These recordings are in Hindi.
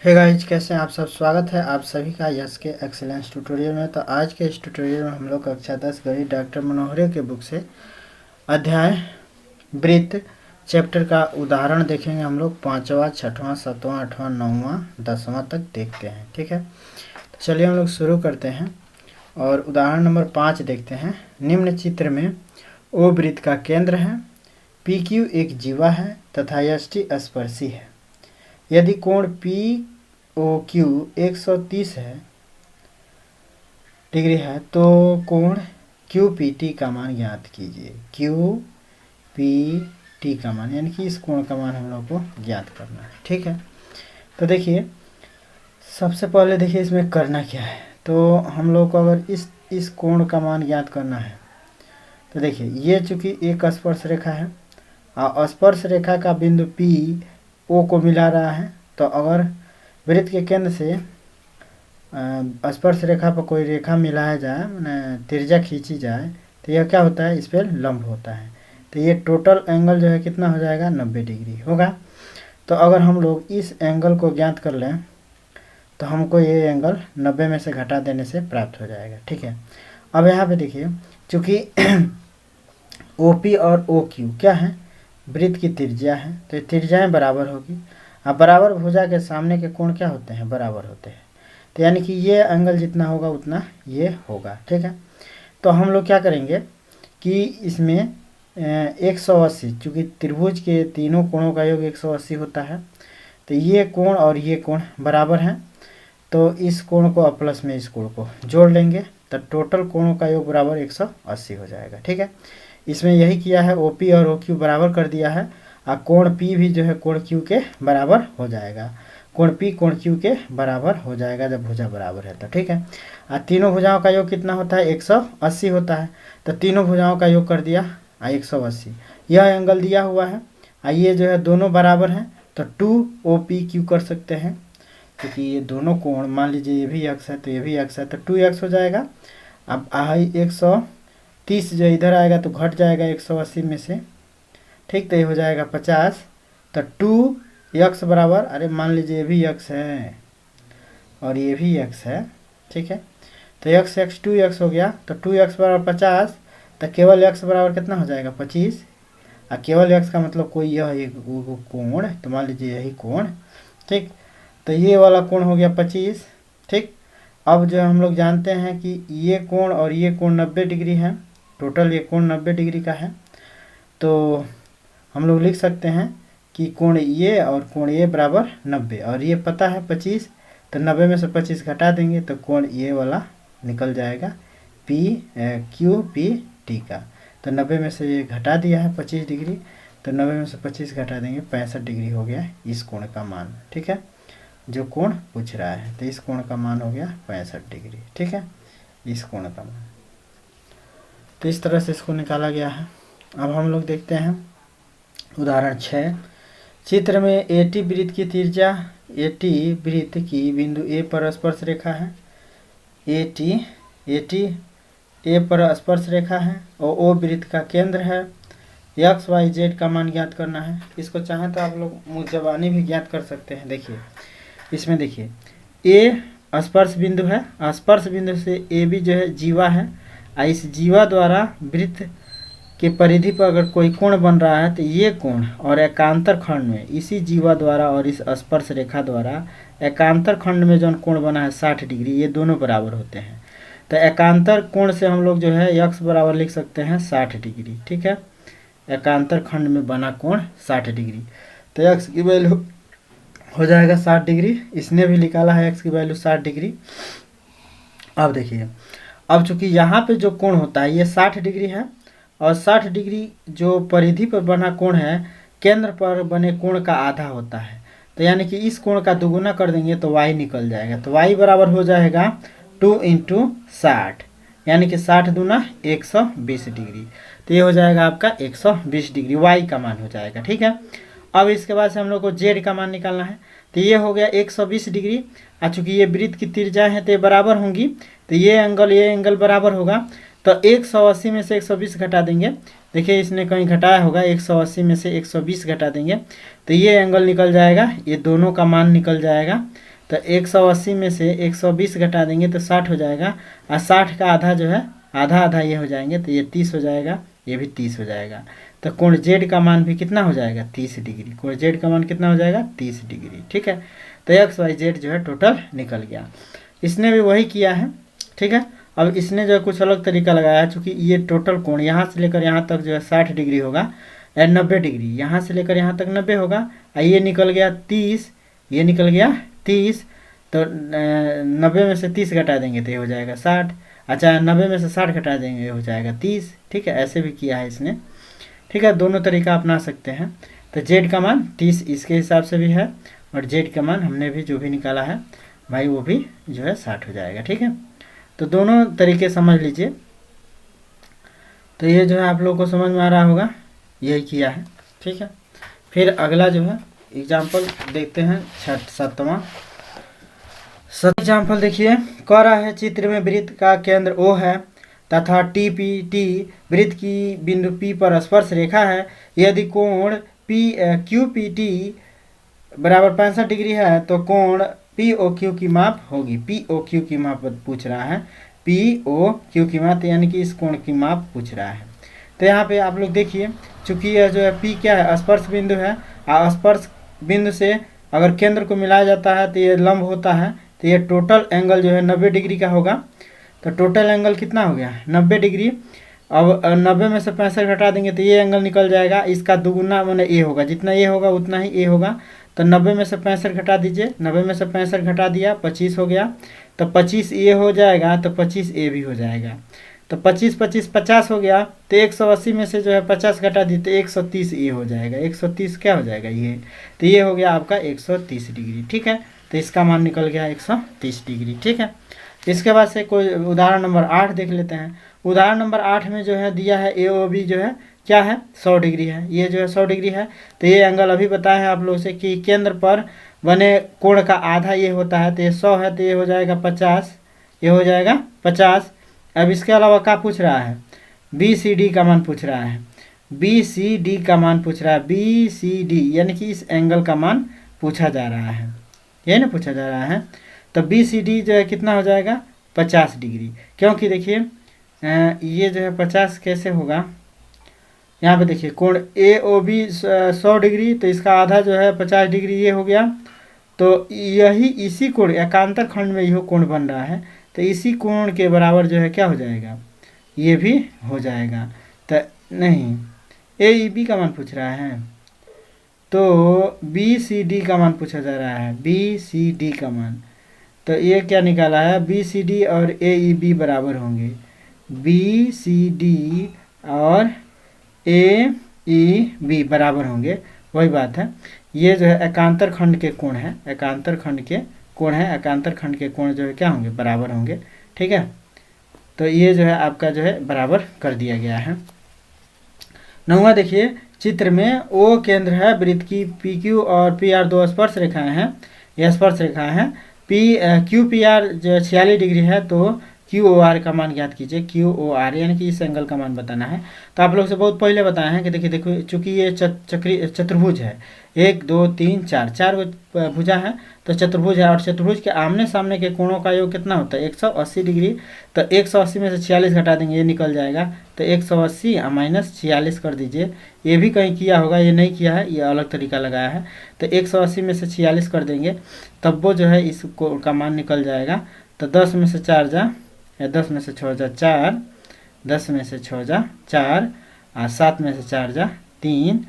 हे गाइज, कैसे हैं आप सब। स्वागत है आप सभी का यस के एक्सीलेंस ट्यूटोरियल में। तो आज के इस ट्यूटोरियल में हम लोग कक्षा 10 गणित डॉक्टर मनोहरे के बुक से अध्याय वृत्त चैप्टर का उदाहरण देखेंगे। हम लोग 5वां, 6वां, 7वां, 8वां, 9वां, 10वां तक देखते हैं। ठीक है, तो चलिए हम लोग शुरू करते हैं और उदाहरण नंबर 5 देखते हैं। निम्न चित्र में ओ वृत्त का केंद्र है, पी क्यू एक जीवा है तथा एस टी स्पर्शी है। यदि कोण पी ओ क्यू 130 डिग्री है तो कोण क्यू पी टी का मान ज्ञात कीजिए। क्यू पी टी का मान यानी कि इस कोण का मान हम लोग को ज्ञात करना है। ठीक है, तो देखिए सबसे पहले देखिए इसमें करना क्या है। तो हम लोग को अगर इस कोण का मान ज्ञात करना है तो देखिए ये चूंकि एक स्पर्श रेखा है और स्पर्श रेखा का बिंदु पी ओ को मिला रहा है, तो अगर वृत्त के केंद्र से स्पर्श रेखा पर कोई रेखा मिलाया जाए, मैंने त्रिज्या खींची जाए, तो यह क्या होता है, इस पर लंब होता है। तो ये टोटल एंगल जो है कितना हो जाएगा, 90 डिग्री होगा। तो अगर हम लोग इस एंगल को ज्ञात कर लें तो हमको ये एंगल 90 में से घटा देने से प्राप्त हो जाएगा। ठीक है, अब यहाँ पे देखिए चूँकि ओ पी और ओ क्यू क्या है, वृत्त की त्रिज्या है, तो त्रिज्याएँ बराबर होगी। अब बराबर भुजा के सामने के कोण क्या होते हैं, बराबर होते हैं। तो यानी कि ये एंगल जितना होगा उतना ये होगा। ठीक है, तो हम लोग क्या करेंगे कि इसमें 180, चूँकि त्रिभुज के तीनों कोणों का योग 180 होता है, तो ये कोण और ये कोण बराबर हैं, तो इस कोण को प्लस में इस कोण को जोड़ लेंगे तो टोटल कोणों का योग बराबर 180 हो जाएगा। ठीक है, इसमें यही किया है, ओ पी और ओ क्यू बराबर कर दिया है और कोण पी भी जो है कोण क्यू के बराबर हो जाएगा। कोण पी कोण क्यू के बराबर हो जाएगा जब भुजा बराबर है तो। ठीक है, और तीनों भुजाओं का योग कितना होता है, 180 होता है, तो तीनों भुजाओं का योग कर दिया 180। यह एंगल दिया हुआ है और ये जो है दोनों बराबर हैं, तो 2 ओ पी क्यू कर सकते हैं, क्योंकि ये दोनों कोण, मान लीजिए ये भी एक्स है तो ये भी एक्स है, तो 2x हो जाएगा। अब 130 जो इधर आएगा तो घट जाएगा 180 में से। ठीक, तो ये हो जाएगा 50, तो 2x बराबर, अरे मान लीजिए ये भी x है और ये भी x है। ठीक है, तो x 2x हो गया, तो 2x बराबर 50, तो केवल x बराबर कितना हो जाएगा, 25। और केवल x का मतलब कोई यह एक कोण, तो मान लीजिए यही कोण। ठीक, तो ये वाला कोण हो गया 25। ठीक, अब जो हम लोग जानते हैं कि ये कोण और ये कोण 90 डिग्री है, टोटल ये कोण 90 डिग्री का है, तो हम लोग लिख सकते हैं कि कोण ये और कोण ये बराबर 90, और ये पता है 25, तो 90 में से 25 घटा देंगे तो कोण ये वाला निकल जाएगा पी क्यू पी टी का। तो 90 में से ये घटा दिया है 25 डिग्री, तो 90 में से 25 घटा देंगे, 65 डिग्री हो गया इस कोण का मान। ठीक है, जो कोण पूछ रहा है, तो इस कोण का मान हो गया 65 डिग्री। ठीक है, इस कोण का मान, तो इस तरह से इसको निकाला गया है। अब हम लोग देखते हैं उदाहरण 6। चित्र में एटी वृत्त की त्रिज्या, एटी वृत्त की बिंदु ए पर स्पर्श रेखा है, एटी ए पर स्पर्श रेखा है और ओ वृत्त का केंद्र है। एक्स वाई जेड का मान ज्ञात करना है। इसको चाहें तो आप लोग मुजबानी भी ज्ञात कर सकते हैं। देखिए इसमें देखिए ए स्पर्श बिंदु है, स्पर्श बिंदु से ए बी जो है जीवा है, और इस जीवा द्वारा वृत्त के परिधि पर अगर कोई कोण बन रहा है तो ये कोण और एकांतर खंड में इसी जीवा द्वारा और इस स्पर्श रेखा द्वारा एकांतर खंड में जो कोण बना है 60 डिग्री, ये दोनों बराबर होते हैं। तो एकांतर कोण से हम लोग जो है x बराबर लिख सकते हैं 60 डिग्री। ठीक है, एकांतर खंड में बना कोण 60 डिग्री, तो x की वैल्यू हो जाएगा 60 डिग्री। इसने भी निकाला है x की वैल्यू 60 डिग्री। अब देखिए, अब चूंकि यहाँ पे जो कोण होता है ये 60 डिग्री है, और 60 डिग्री जो परिधि पर बना कोण है केंद्र पर बने कोण का आधा होता है, तो यानी कि इस कोण का दुगुना कर देंगे तो y निकल जाएगा। तो y बराबर हो जाएगा 2 × 60, यानी कि 60 दूना 120 डिग्री, तो ये हो जाएगा आपका 120 डिग्री, y का मान हो जाएगा। ठीक है, अब इसके बाद से हम लोग को z का मान निकालना है, तो ये हो गया 120 डिग्री। और चूँकि ये वृत्त की त्रिज्या है तो ये बराबर होंगी, तो ये एंगल बराबर होगा, तो 180 में से 120 घटा देंगे। देखिए इसने कहीं घटाया होगा, 180 में से 120 घटा देंगे तो ये एंगल निकल जाएगा, ये दोनों का मान निकल जाएगा। तो 180 में से 120 घटा देंगे तो 60 हो जाएगा, और 60 का आधा जो है आधा आधा ये हो जाएंगे, तो ये 30 हो जाएगा, ये भी 30 हो जाएगा। तो कोण जेड का मान भी कितना हो जाएगा 30 डिग्री। कोण जेड का मान कितना हो जाएगा 30 डिग्री। ठीक है, तो एक्स वाई जेड जो है टोटल निकल गया। इसने भी वही किया है। ठीक है, अब इसने जो है कुछ अलग तरीका लगाया है, चूँकि ये टोटल कोण यहाँ से लेकर यहाँ तक जो है 60 डिग्री होगा, 90 डिग्री, यहाँ से लेकर यहाँ तक 90 होगा, और ये निकल गया 30, ये निकल गया 30, तो 90 में से 30 घटा देंगे तो ये हो जाएगा 60। अच्छा, 90 में से 60 घटा देंगे ये हो जाएगा 30। ठीक है, ऐसे भी किया है इसने। ठीक है, दोनों तरीका अपना सकते हैं। तो जेड का मान 30 इसके हिसाब से भी है, और जेड का मान हमने भी जो भी निकाला है भाई वो भी जो है 60 हो जाएगा। ठीक है, तो दोनों तरीके समझ लीजिए। तो ये जो है आप लोगों को समझ में आ रहा होगा, यही किया है। ठीक है, फिर अगला जो है एग्जाम्पल देखते हैं 7वां एग्जाम्पल देखिए। कह रहा है चित्र में वृत्त का केंद्र O है तथा टी वृत्त की बिंदु P पर स्पर्श रेखा है। यदि कोण QPT बराबर 65 डिग्री है तो कोण POQ की माप होगी। POQ की माप पूछ रहा है, POQ की माप यानी कि इस कोण की माप पूछ रहा है। तो यहाँ पे आप लोग देखिए, चूँकि यह जो है P क्या है स्पर्श बिंदु है, और स्पर्श बिंदु से अगर केंद्र को मिलाया जाता है तो ये लंब होता है, तो ये टोटल एंगल जो है 90 डिग्री का होगा। तो टोटल एंगल कितना हो गया 90 डिग्री। अब 90 में से 65 घटा देंगे तो ये एंगल निकल जाएगा, इसका दुगुना मैंने ए होगा, जितना ए होगा उतना ही ए होगा। तो 90 में से 65 घटा दीजिए, 90 में से 65 घटा दिया 25 हो गया, तो 25 ए हो जाएगा, तो 25 ए भी हो जाएगा। तो 25 25 50 हो गया, तो 180 में से जो है 50 घटा दी तो 130 ए हो जाएगा। 130 क्या हो जाएगा ये, तो ये हो गया आपका 130 डिग्री। ठीक है, तो इसका मान निकल गया 130 डिग्री। ठीक है, इसके बाद से कोई उदाहरण नंबर 8 देख लेते हैं। उदाहरण नंबर 8 में जो है दिया है AOB जो है क्या है 100 डिग्री है, ये जो है 100 डिग्री है। तो ये एंगल अभी बताया है आप लोगों से कि केंद्र पर बने कोण का आधा ये होता है, तो ये 100 है, तो ये हो जाएगा 50, ये हो जाएगा 50। अब इसके अलावा क्या पूछ रहा है, BCD का मान पूछ रहा है, BCD का मान पूछ रहा है, BCD यानी कि इस एंगल का मान पूछा जा रहा है, यही ना पूछा जा रहा है। तो BCD जो है कितना हो जाएगा 50 डिग्री, क्योंकि देखिए ये जो है 50 कैसे होगा, यहाँ पे देखिए कोण AOB 100 डिग्री, तो इसका आधा जो है 50 डिग्री ये हो गया। तो यही इसी कोण एकांतर खंड में यह कोण बन रहा है, तो इसी कोण के बराबर जो है क्या हो जाएगा, ये भी हो जाएगा। तो नहीं, AEB का मान पूछ रहा है, तो BCD का मान पूछा जा रहा है, BCD का मान। तो ये क्या निकाला है, BCD और AEB बराबर होंगे, BCD और AEB बराबर होंगे, वही बात है। ये जो है एकांतर खंड के कोण है, एकांतर खंड के कोण है, एकांतर खंड के कोण जो है क्या होंगे, बराबर होंगे। ठीक है, तो ये जो है आपका जो है बराबर कर दिया गया है। 9वां देखिए, चित्र में O केंद्र है, वृत्त की PQ और PR दो स्पर्श रेखाएं हैं, यह स्पर्श रेखाएं हैं। QPR जो 46 डिग्री है, तो QOR का मान ज्ञात कीजिए। QOR यानी कि इस एंगल का मान बताना है। तो आप लोग से बहुत पहले बताया है कि देखिए देखो, चूंकि ये चतुर्भुज है, 1 2 3 4 4 भुजा है, तो चतुर्भुज है, और चतुर्भुज के आमने सामने के कोणों का योग कितना होता है 180 डिग्री। तो 180 में से 46 घटा देंगे, ये निकल जाएगा। तो 180 माइनस 46 कर दीजिए। ये भी कहीं किया होगा, ये नहीं किया है, ये अलग तरीका लगाया है। तो 180 में से 46 कर देंगे, तब वो जो है इस कोण का मान निकल जाएगा। तो 10 में से 4 जा, 10 में से 6 जा 4, 10 में से 6 जा 4, 7 में से 4 जा 3,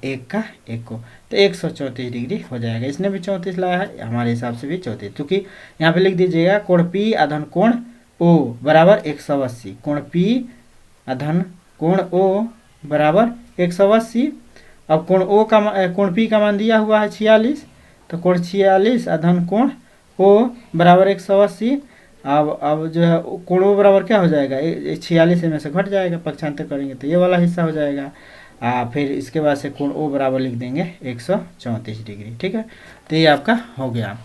1 का 1 को, तो 134 डिग्री हो जाएगा। इसने भी 34 लाया है, हमारे हिसाब से भी 34, क्योंकि यहाँ पे लिख दीजिएगा कोण P अधन कोण O बराबर 180, कोण P अधन कोण O बराबर 180। अब कोण P का मान दिया हुआ है 46, तो कोण 46 अधन कोण O बराबर 180। अब जो है कोण O बराबर क्या हो जाएगा, 46 में से घट जाएगा, पक्षांतर करेंगे तो ये वाला हिस्सा हो जाएगा। फिर इसके बाद से कोण O बराबर लिख देंगे 134 डिग्री। ठीक है, तो ये आपका हो गया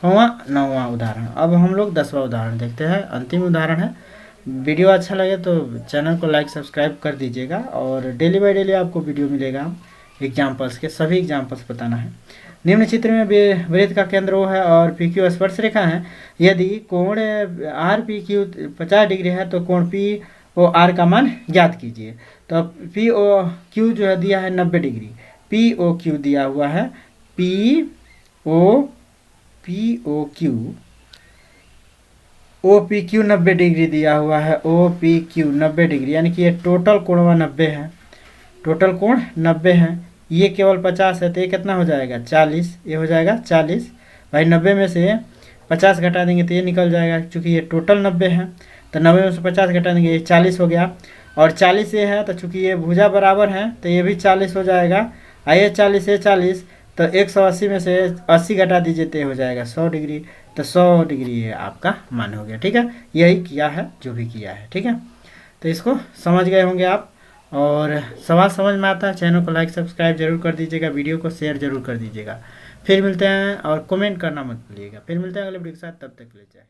9वां उदाहरण। अब हम लोग 10वां उदाहरण देखते हैं, अंतिम उदाहरण है। वीडियो अच्छा लगे तो चैनल को लाइक सब्सक्राइब कर दीजिएगा, और डेली बाय डेली आपको वीडियो मिलेगा एग्जाम्पल्स के, सभी एग्जाम्पल्स बताना है। निम्न चित्र में वृत्त का केंद्र O है और पी क्यू स्पर्श रेखा है। यदि कोण आर पी क्यू 50 डिग्री है तो कोण पी ओ आर का मान ज्ञात कीजिए। तो पी ओ क्यू जो है दिया है 90 डिग्री, पी ओ क्यू दिया हुआ है, पी ओ क्यू 90 डिग्री दिया हुआ है, ओ पी क्यू 90 डिग्री, यानी कि ये टोटल कोण 90 है, टोटल कोण 90 है। ये केवल 50 है तो ये कितना हो जाएगा 40, ये हो जाएगा 40। भाई 90 में से 50 घटा देंगे तो ये निकल जाएगा, चूँकि ये टोटल 90 है तो 90 में से 50 घटा देंगे, ये 40 हो गया। और 40 ये है तो चूँकि ये भुजा बराबर है तो ये भी 40 हो जाएगा। ये 40 है 40, तो 180 में से 80 घटा दीजिए तो ये हो जाएगा 100 डिग्री। तो 100 डिग्री ये आपका मान हो गया। ठीक है, यही किया है जो भी किया है। ठीक है, तो इसको समझ गए होंगे आप। और सवाल समझ में आता है चैनल को लाइक सब्सक्राइब जरूर कर दीजिएगा, वीडियो को शेयर जरूर कर दीजिएगा। फिर मिलते हैं, और कमेंट करना मत भूलिएगा। फिर मिलते हैं अगले वीडियो के साथ, तब तक ले जाए।